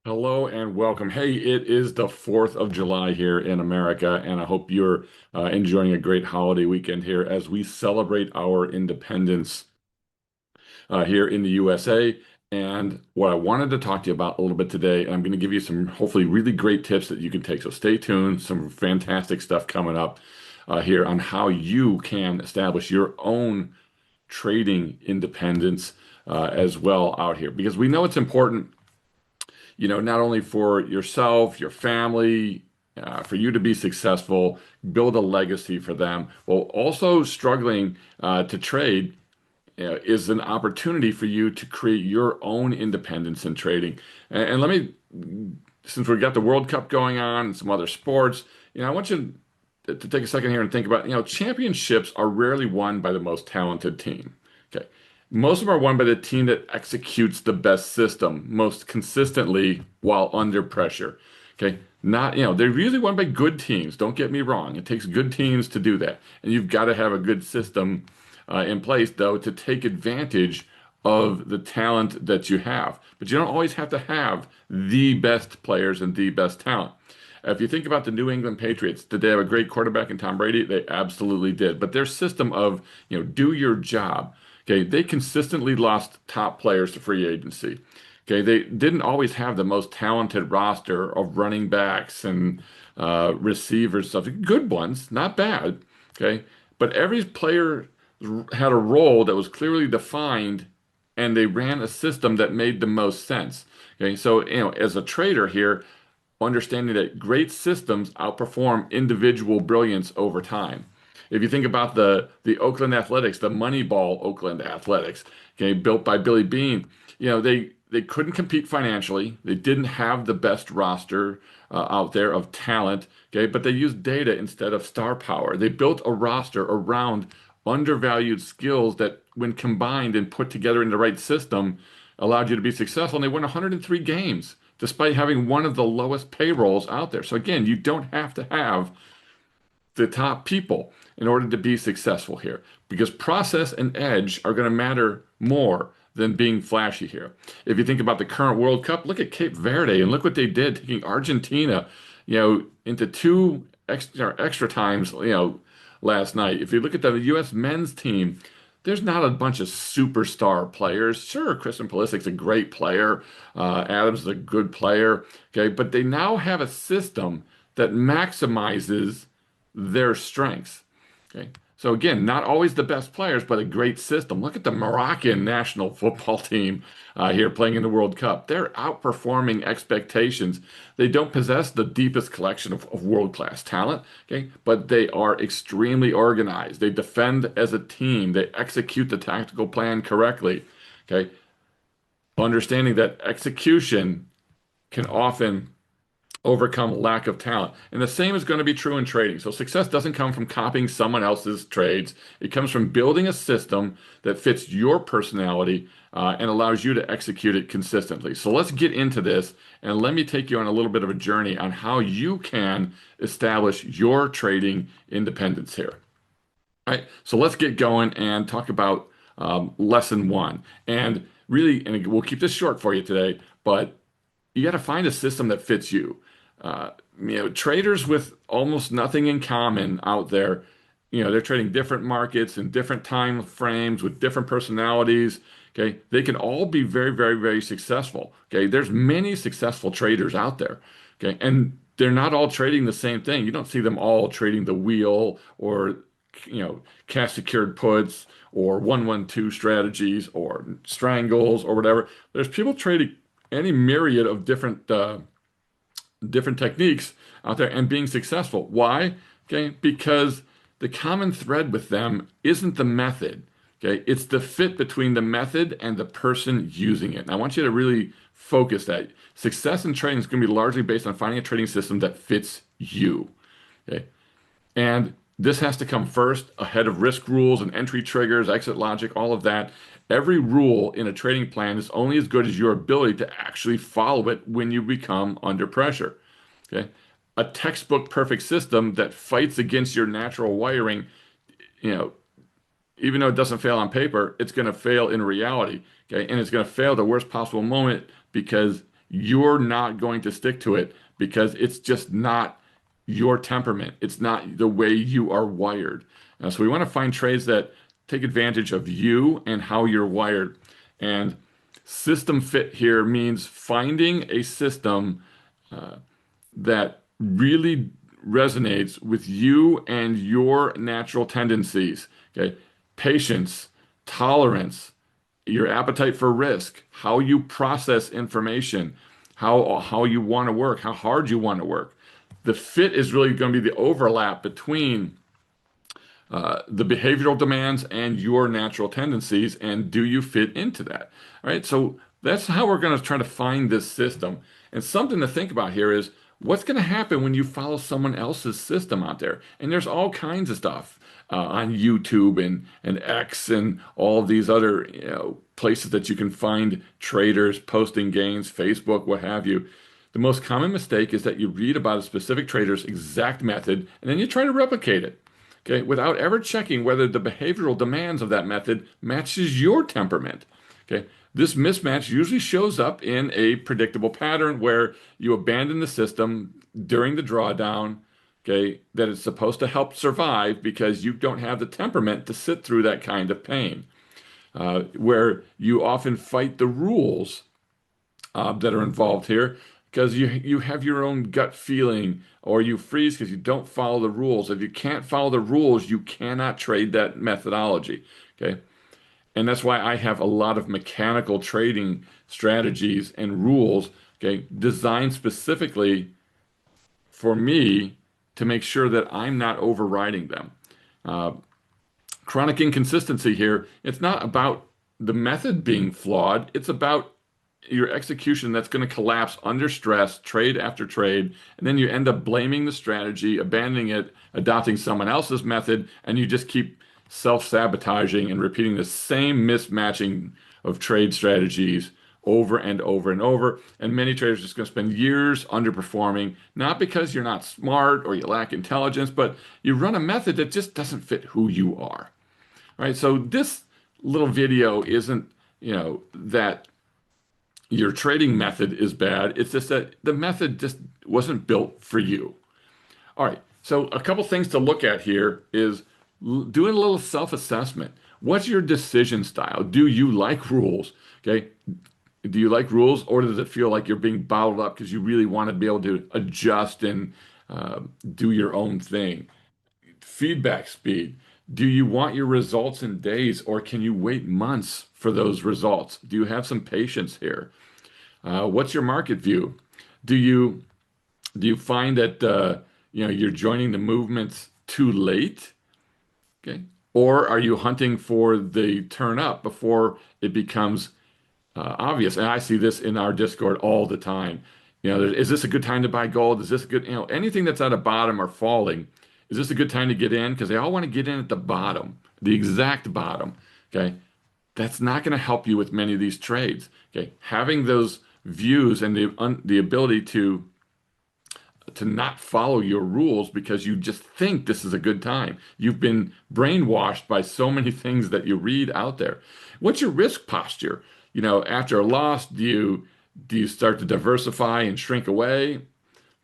Hello and welcome. Hey, it is the 4th of July here in America, and I hope you're enjoying a great holiday weekend here as we celebrate our independence here in the USA. And what I wanted to talk to you about a little bit today, and I'm going to give you some hopefully really great tips that you can take. So stay tuned, some fantastic stuff coming up here on how you can establish your own trading independence as well out here, because we know it's important, not only for yourself, your family, for you to be successful, build a legacy for them, while also struggling to trade is an opportunity for you to create your own independence in trading. And let me, since we've got the World Cup going on and some other sports, I want you to take a second here and think about, championships are rarely won by the most talented team. Okay. Most of them are won by the team that executes the best system most consistently while under pressure. Okay. Not, they're usually won by good teams. Don't get me wrong. It takes good teams to do that. And you've got to have a good system in place, though, to take advantage of the talent that you have. But you don't always have to have the best players and the best talent. If you think about the New England Patriots, did they have a great quarterback in Tom Brady? They absolutely did. But their system of, do your job, okay, they consistently lost top players to free agency. Okay, they didn't always have the most talented roster of running backs and receivers, stuff. Good ones, not bad. Okay, but every player had a role that was clearly defined, and they ran a system that made the most sense. Okay, so as a trader here, understanding that great systems outperform individual brilliance over time. If you think about the Oakland Athletics, the Moneyball Oakland Athletics, okay, built by Billy Beane, they couldn't compete financially. They didn't have the best roster out there of talent, okay, but they used data instead of star power. They built a roster around undervalued skills that, when combined and put together in the right system, allowed you to be successful. And they won 103 games despite having one of the lowest payrolls out there. So again, you don't have to have the top people in order to be successful here, because process and edge are going to matter more than being flashy here. If you think about the current World Cup, look at Cape Verde and look what they did, taking Argentina, into two extra times, last night. If you look at the U.S. men's team, there's not a bunch of superstar players. Sure, Christian Pulisic's a great player. Adams is a good player. Okay, but they now have a system that maximizes their strengths. Okay. So again, not always the best players, but a great system. Look at the Moroccan national football team here playing in the World Cup. They're outperforming expectations. They don't possess the deepest collection of world-class talent, okay, but they are extremely organized. They defend as a team. They execute the tactical plan correctly, okay, understanding that execution can often overcome lack of talent. And the same is going to be true in trading. So success doesn't come from copying someone else's trades. It comes from building a system that fits your personality and allows you to execute it consistently. So let's get into this, and let me take you on a little bit of a journey on how you can establish your trading independence here. All right, so let's get going and talk about lesson one. And really, and we'll keep this short for you today, but you got to find a system that fits you. Uh, Traders with almost nothing in common out there, they're trading different markets and different time frames with different personalities. Okay, they can all be very, very, very successful. Okay, there's many successful traders out there. Okay, and they're not all trading the same thing. You don't see them all trading the wheel or cash secured puts or 1-1-2 strategies or strangles or whatever. There's people trading any myriad of different techniques out there and being successful. Why? Okay, because the common thread with them isn't the method. Okay, it's the fit between the method and the person using it. And I want you to really focus that success in trading is going to be largely based on finding a trading system that fits you. Okay, and this has to come first ahead of risk rules and entry triggers, exit logic, all of that. Every rule in a trading plan is only as good as your ability to actually follow it when you become under pressure. Okay? A textbook perfect system that fights against your natural wiring, you know, even though it doesn't fail on paper, it's going to fail in reality. Okay? And it's going to fail the worst possible moment because you're not going to stick to it because it's just not your temperament. It's not the way you are wired. So we want to find trades that take advantage of you and how you're wired. And system fit here means finding a system that really resonates with you and your natural tendencies. Okay. Patience, tolerance, your appetite for risk, how you process information, how you want to work, how hard you want to work. The fit is really going to be the overlap between the behavioral demands and your natural tendencies, and do you fit into that? All right, so that's how we're going to try to find this system. And something to think about here is what's going to happen when you follow someone else's system out there. And there's all kinds of stuff on YouTube and X and all of these other places that you can find traders posting gains, Facebook, what have you. The most common mistake is that you read about a specific trader's exact method and then you try to replicate it, okay, without ever checking whether the behavioral demands of that method matches your temperament. Okay, this mismatch usually shows up in a predictable pattern where you abandon the system during the drawdown, okay, that is supposed to help survive because you don't have the temperament to sit through that kind of pain. Where you often fight the rules that are involved here because you have your own gut feeling, or you freeze because you don't follow the rules. If you can't follow the rules, you cannot trade that methodology. Okay. And that's why I have a lot of mechanical trading strategies and rules, okay, designed specifically for me to make sure that I'm not overriding them. Uh, Chronic inconsistency here, it's not about the method being flawed, it's about your execution that's going to collapse under stress, trade after trade, and then you end up blaming the strategy, abandoning it, adopting someone else's method, and you just keep self-sabotaging and repeating the same mismatching of trade strategies over and over and over. And many traders are just going to spend years underperforming, not because you're not smart or you lack intelligence, but you run a method that just doesn't fit who you are. Right? So this little video isn't, that your trading method is bad. It's just that the method just wasn't built for you. All right. So a couple things to look at here is doing a little self-assessment. What's your decision style? Do you like rules? Okay. Do you like rules, or does it feel like you're being bottled up because you really want to be able to adjust and do your own thing? Feedback speed. Do you want your results in days, or can you wait months for those results? Do you have some patience here? What's your market view? Do you find that you're joining the movements too late? Okay, or are you hunting for the turn up before it becomes obvious? And I see this in our Discord all the time. Is this a good time to buy gold? Is this a good, anything that's at a bottom or falling? Is this a good time to get in? Because they all want to get in at the bottom, the exact bottom. Okay, that's not going to help you with many of these trades. Okay, having those views and the ability to not follow your rules because you just think this is a good time. You've been brainwashed by so many things that you read out there. What's your risk posture? After a loss, do you start to diversify and shrink away?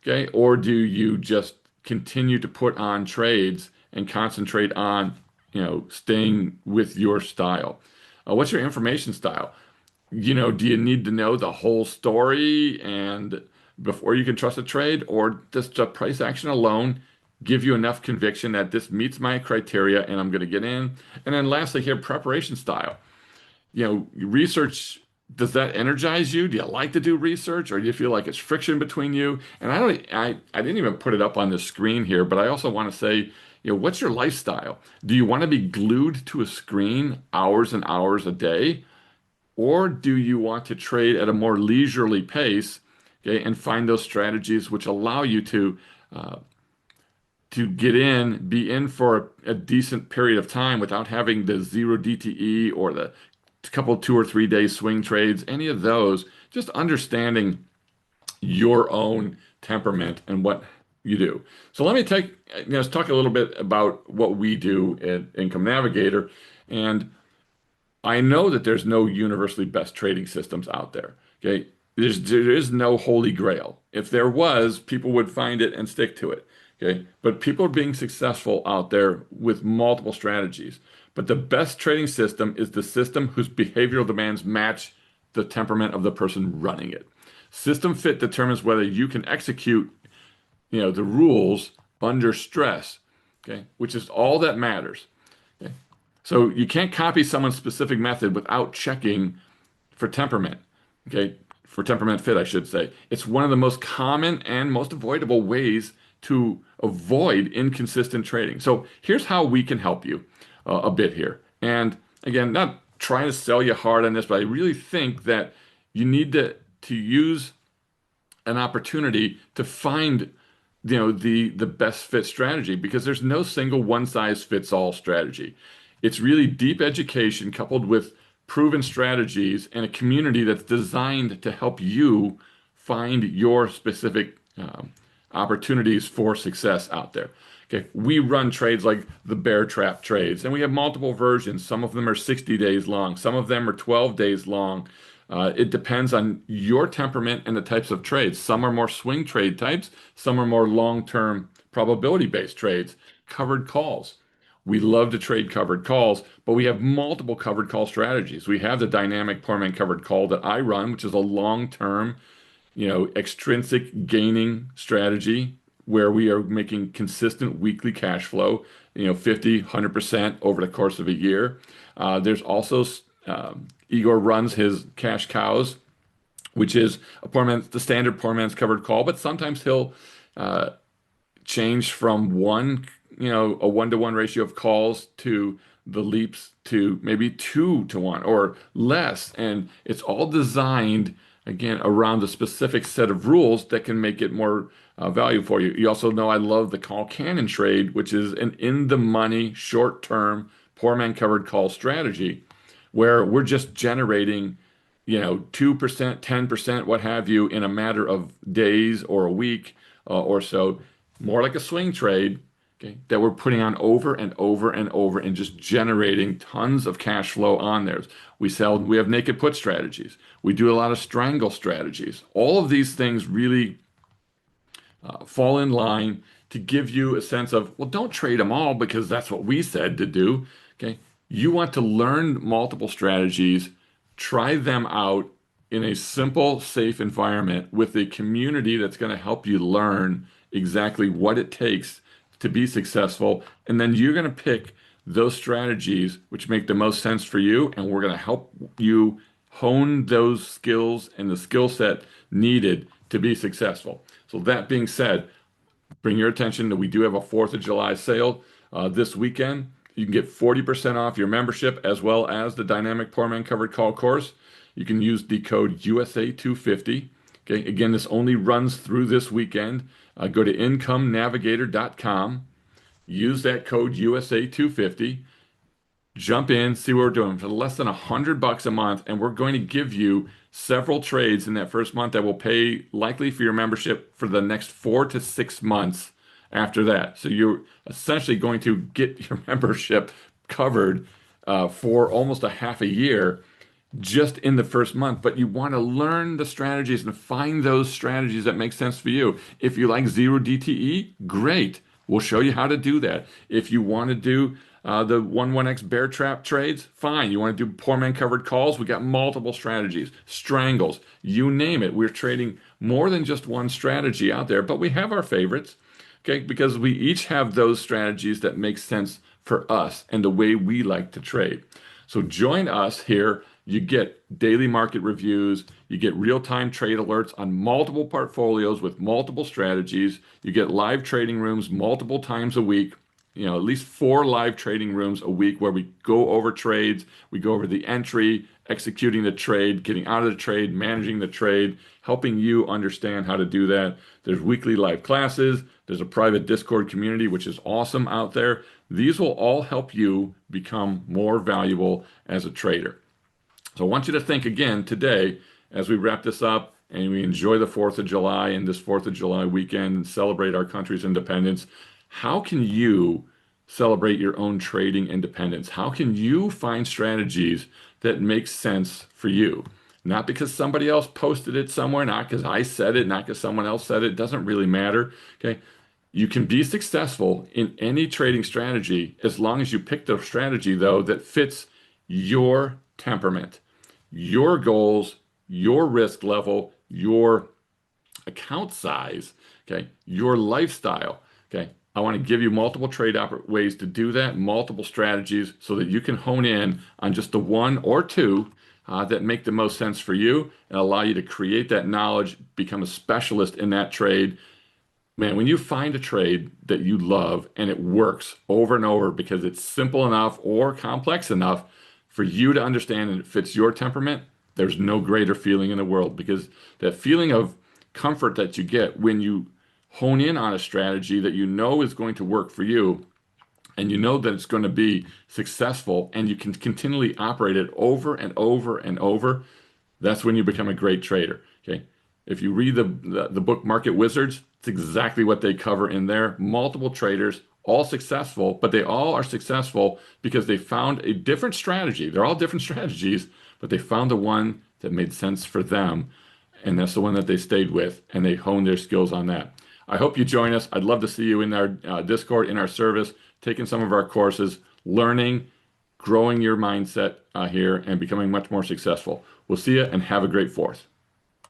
Okay, or do you just continue to put on trades and concentrate on, staying with your style? What's your information style? Do you need to know the whole story and before you can trust a trade, or does the price action alone give you enough conviction that this meets my criteria and I'm going to get in? And then lastly here, preparation style. Research, does that energize you? Do you like to do research, or do you feel like it's friction between you? And I didn't even put it up on the screen here, but I also want to say, what's your lifestyle? Do you want to be glued to a screen hours and hours a day? Or do you want to trade at a more leisurely pace, okay, and find those strategies which allow you to be in for a decent period of time without having the zero DTE or the couple 2 or 3 day swing trades, any of those, just understanding your own temperament and what you do. So let me let's talk a little bit about what we do at Income Navigator. And I know that there's no universally best trading systems out there. Okay. There is no holy grail. If there was, people would find it and stick to it. Okay. But people are being successful out there with multiple strategies. But the best trading system is the system whose behavioral demands match the temperament of the person running it. System fit determines whether you can execute, the rules under stress. Okay. Which is all that matters. Okay. So you can't copy someone's specific method without checking for temperament. Okay, for temperament fit, I should say. It's one of the most common and most avoidable ways to avoid inconsistent trading. So here's how we can help you a bit here. And again, not trying to sell you hard on this, but I really think that you need to use an opportunity to find the best fit strategy because there's no single one size fits all strategy. It's really deep education coupled with proven strategies and a community that's designed to help you find your specific opportunities for success out there. Okay, we run trades like the bear trap trades, and we have multiple versions. Some of them are 60 days long, some of them are 12 days long. It depends on your temperament and the types of trades. Some are more swing trade types, some are more long-term probability-based trades, covered calls. We love to trade covered calls, but we have multiple covered call strategies. We have the dynamic poor man covered call that I run, which is a long-term, extrinsic gaining strategy where we are making consistent weekly cash flow, 50, 100% over the course of a year. There's also Igor runs his cash cows, which is the standard poor man's covered call, but sometimes he'll uh, change from a 1-to-1 ratio of calls to the leaps to maybe 2-to-1 or less. And it's all designed, again, around a specific set of rules that can make it more value for you. You also know I love the call cannon trade, which is an in the money, short term, poor man covered call strategy where we're just generating 2%, 10%, what have you, in a matter of days or a week or so, more like a swing trade, okay, that we're putting on over and over and over and just generating tons of cash flow on there. We have naked put strategies. We do a lot of strangle strategies. All of these things really fall in line to give you a sense of, well, don't trade them all because that's what we said to do. Okay. You want to learn multiple strategies, try them out in a simple, safe environment with a community that's going to help you learn exactly what it takes to be successful. And then you're going to pick those strategies which make the most sense for you. And we're going to help you hone those skills and the skill set needed to be successful. So that being said, bring your attention that we do have a 4th of July sale this weekend. You can get 40% off your membership as well as the Dynamic Poor Man Covered Call course. You can use the code USA250. Okay, again, this only runs through this weekend. Go to incomenavigator.com, use that code USA250, jump in, see what we're doing for less than $100 a month, and we're going to give you several trades in that first month that will pay likely for your membership for the next 4 to 6 months after that. So you're essentially going to get your membership covered for almost a half a year just in the first month, but you want to learn the strategies and find those strategies that make sense for you. If you like zero DTE, great. We'll show you how to do that. If you want to do the 1-1x bear trap trades, fine. You want to do poor man covered calls? We got multiple strategies, strangles, you name it. We're trading more than just one strategy out there, but we have our favorites, okay? Because we each have those strategies that make sense for us and the way we like to trade. So join us here. You get daily market reviews. You get real-time trade alerts on multiple portfolios with multiple strategies. You get live trading rooms multiple times a week. At least 4 live trading rooms a week where we go over trades. We go over the entry, executing the trade, getting out of the trade, managing the trade, helping you understand how to do that. There's weekly live classes. There's a private Discord community, which is awesome out there. These will all help you become more valuable as a trader. So I want you to think again today as we wrap this up and we enjoy the 4th of July and this 4th of July weekend and celebrate our country's independence. How can you celebrate your own trading independence? How can you find strategies that make sense for you? not because somebody else posted it somewhere, not because I said it, not because someone else said it. It doesn't really matter. Okay. You can be successful in any trading strategy as long as you pick the strategy, though, that fits your temperament, your goals, your risk level, your account size, okay, your lifestyle. Okay. I want to give you multiple ways to do that, multiple strategies so that you can hone in on just the one or two that make the most sense for you and allow you to create that knowledge, become a specialist in that trade. Man, when you find a trade that you love and it works over and over because it's simple enough or complex enough for you to understand and it fits your temperament, there's no greater feeling in the world because that feeling of comfort that you get when you hone in on a strategy that you know is going to work for you and you know that it's going to be successful and you can continually operate it over and over and over, that's when you become a great trader. Okay. If you read the book Market Wizards, it's exactly what they cover in there. Multiple traders, all successful, but they all are successful because they found a different strategy. They're all different strategies, but they found the one that made sense for them. And that's the one that they stayed with, and they honed their skills on that. I hope you join us. I'd love to see you in our Discord, in our service, taking some of our courses, learning, growing your mindset here, and becoming much more successful. We'll see you and have a great fourth.